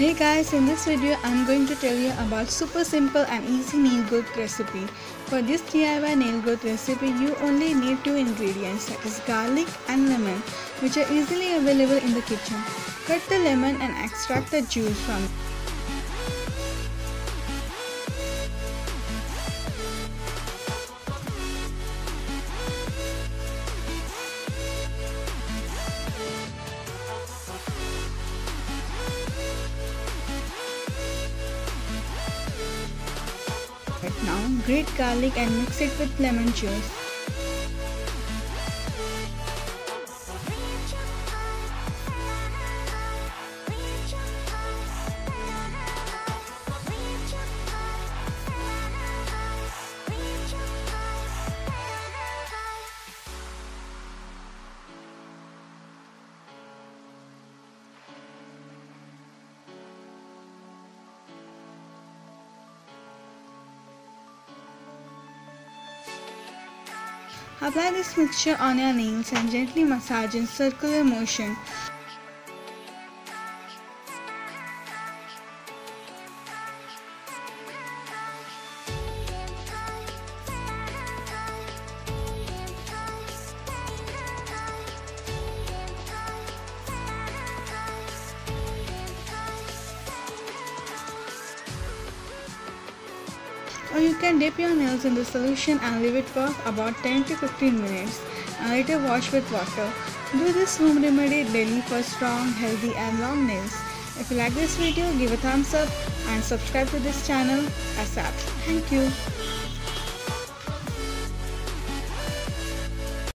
Hey guys, in this video I'm going to tell you about super simple and easy nail growth recipe. For this DIY nail growth recipe you only need two ingredients, that is garlic and lemon, which are easily available in the kitchen. Cut the lemon and extract the juice from it. Now grate garlic and mix it with lemon juice. Apply this mixture on your nails and gently massage in circular motion. Or you can dip your nails in the solution and leave it for about 10 to 15 minutes and later wash with water. Do this home remedy daily for strong, healthy and long nails. If you like this video, give a thumbs up and subscribe to this channel ASAP. Thank you.